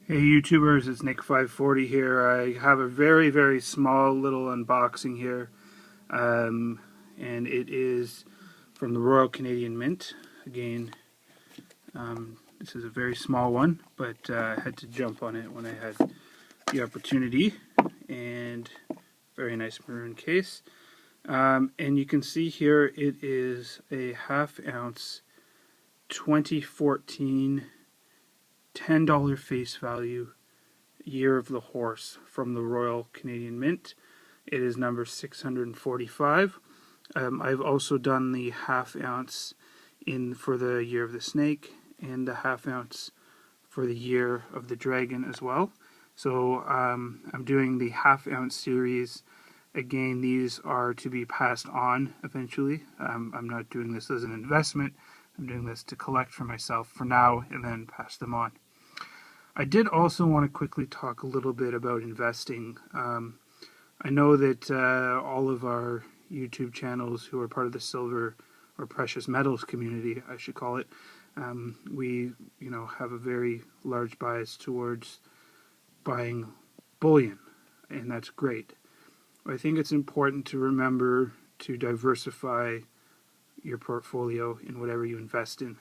Hey YouTubers, it's Nick540 here. I have a very small little unboxing here, and it is from the Royal Canadian Mint. Again, this is a very small one, but I had to jump on it when I had the opportunity, and very nice maroon case. And you can see here it is a half-ounce 2014 $10 face value Year of the Horse from the Royal Canadian Mint. It is number 645. I've also done the half ounce for the Year of the Snake and the half ounce for the Year of the Dragon as well. So I'm doing the half ounce series. Again, these are to be passed on eventually. I'm not doing this as an investment. I'm doing this to collect for myself for now and then pass them on. I did also want to quickly talk a little bit about investing. I know that all of our YouTube channels who are part of the silver or precious metals community, I should call it, we have a very large bias towards buying bullion, and that's great. I think it's important to remember to diversify your portfolio in whatever you invest in.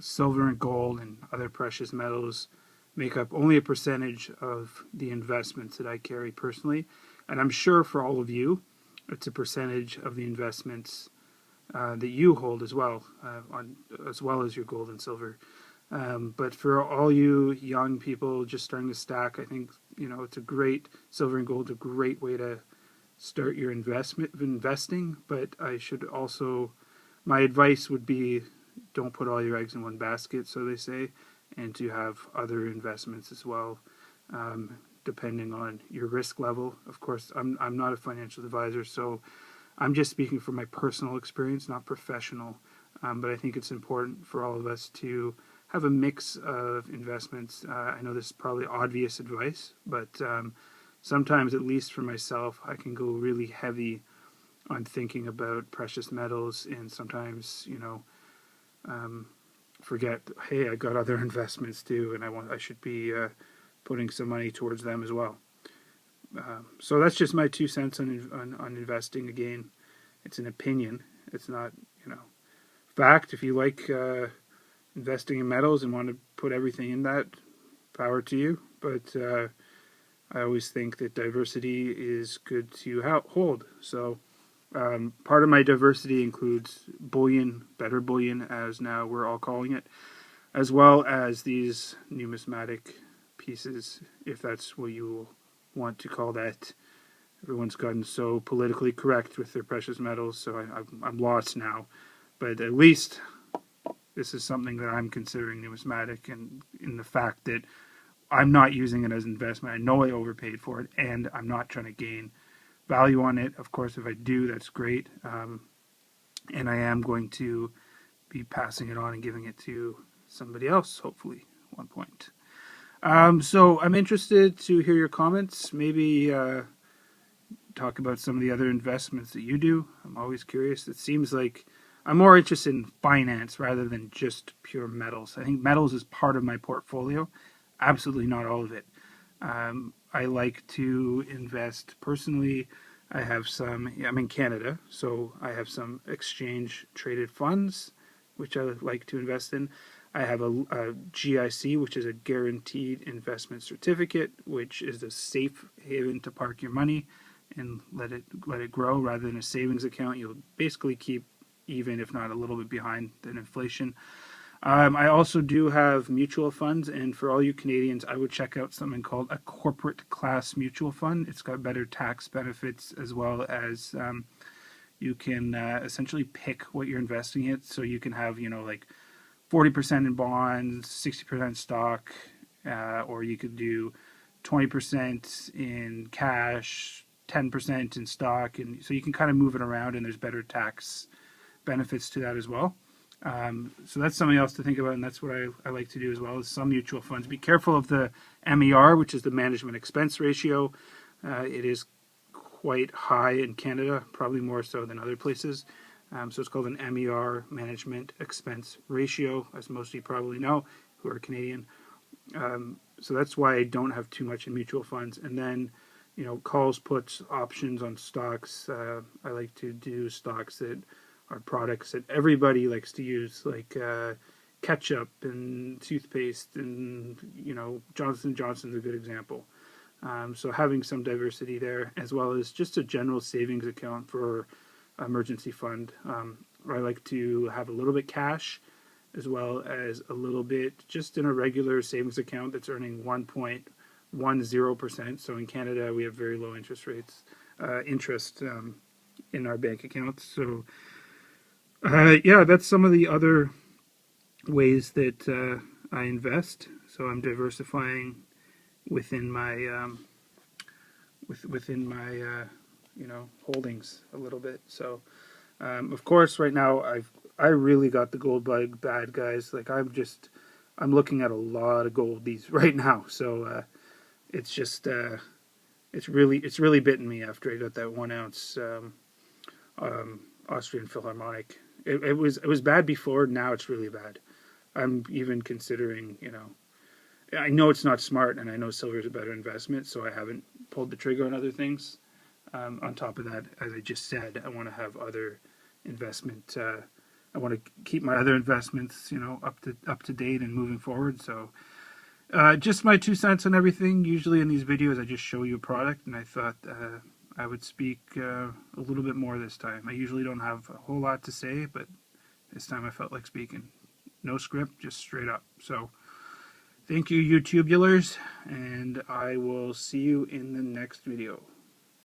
Silver and gold and other precious metals make up only a percentage of the investments that I carry personally, and I'm sure for all of you it's a percentage of the investments that you hold as well, as well as your gold and silver. But for all you young people just starting to stack, I think it's a great, silver and gold, a great way to start your investing. But I should also, my advice would be, don't put all your eggs in one basket, so they say, and to have other investments as well, depending on your risk level. Of course, I'm not a financial advisor, so I'm just speaking from my personal experience, not professional. But I think it's important for all of us to have a mix of investments. I know this is probably obvious advice, but sometimes, at least for myself, I can go really heavy on thinking about precious metals, and sometimes, forget, hey, I got other investments too, and I should be putting some money towards them as well. So that's just my 2 cents on investing. Again, it's an opinion. It's not, fact. If you like investing in metals and want to put everything in that, power to you. But I always think that diversity is good to hold. So part of my diversity includes bullion, better bullion, as now we're all calling it, as well as these numismatic pieces, if that's what you want to call that. Everyone's gotten so politically correct with their precious metals, so I'm lost now. But at least this is something that I'm considering numismatic, and in the fact that I'm not using it as an investment. I know I overpaid for it, and I'm not trying to gain value on it. Of course, if I do, that's great. And I am going to be passing it on and giving it to somebody else, hopefully, at one point. So I'm interested to hear your comments. Maybe talk about some of the other investments that you do. I'm always curious. It seems like I'm more interested in finance rather than just pure metals. I think metals is part of my portfolio. Absolutely not all of it. I like to invest personally. I have some, I'm in Canada, so I have some exchange traded funds, which I like to invest in. I have a GIC, which is a guaranteed investment certificate, which is a safe haven to park your money and let it grow, rather than a savings account. You'll basically keep even, if not a little bit behind than inflation. I also do have mutual funds, and for all you Canadians, I would check out something called a corporate class mutual fund. It's got better tax benefits, as well as you can essentially pick what you're investing in. So you can have, like 40% in bonds, 60% stock, or you could do 20% in cash, 10% in stock, and so you can kind of move it around, and there's better tax benefits to that as well. So that's something else to think about, and that's what I like to do as well, is some mutual funds. Be careful of the MER, which is the management expense ratio. It is quite high in Canada, probably more so than other places. So it's called an MER, management expense ratio, as most of you probably know who are Canadian. So that's why I don't have too much in mutual funds. And then, calls, puts, options on stocks. I like to do stocks that are products that everybody likes to use, like ketchup and toothpaste, and Johnson & Johnson's a good example. So having some diversity there, as well as just a general savings account for emergency fund. I like to have a little bit cash, as well as a little bit just in a regular savings account that's earning 1.10%. So in Canada, we have very low interest rates, interest in our bank accounts. So yeah, that's some of the other ways that I invest. So I'm diversifying within my holdings a little bit. So of course, right now I really got the gold bug bad, guys. Like I'm looking at a lot of gold right now. So it's just it's really bitten me after I got that 1 ounce Austrian Philharmonic. It was bad before. Now it's really bad. I'm even considering, I know it's not smart, and I know silver is a better investment, so I haven't pulled the trigger on other things. On top of that, as I just said, I want to have other investment. I want to keep my other investments, up to date and moving forward. So, just my 2 cents on everything. Usually in these videos, I just show you a product, and I thought I would speak a little bit more this time. I usually don't have a whole lot to say, but this time I felt like speaking. No script, just straight up. So, thank you, YouTubulars, and I will see you in the next video.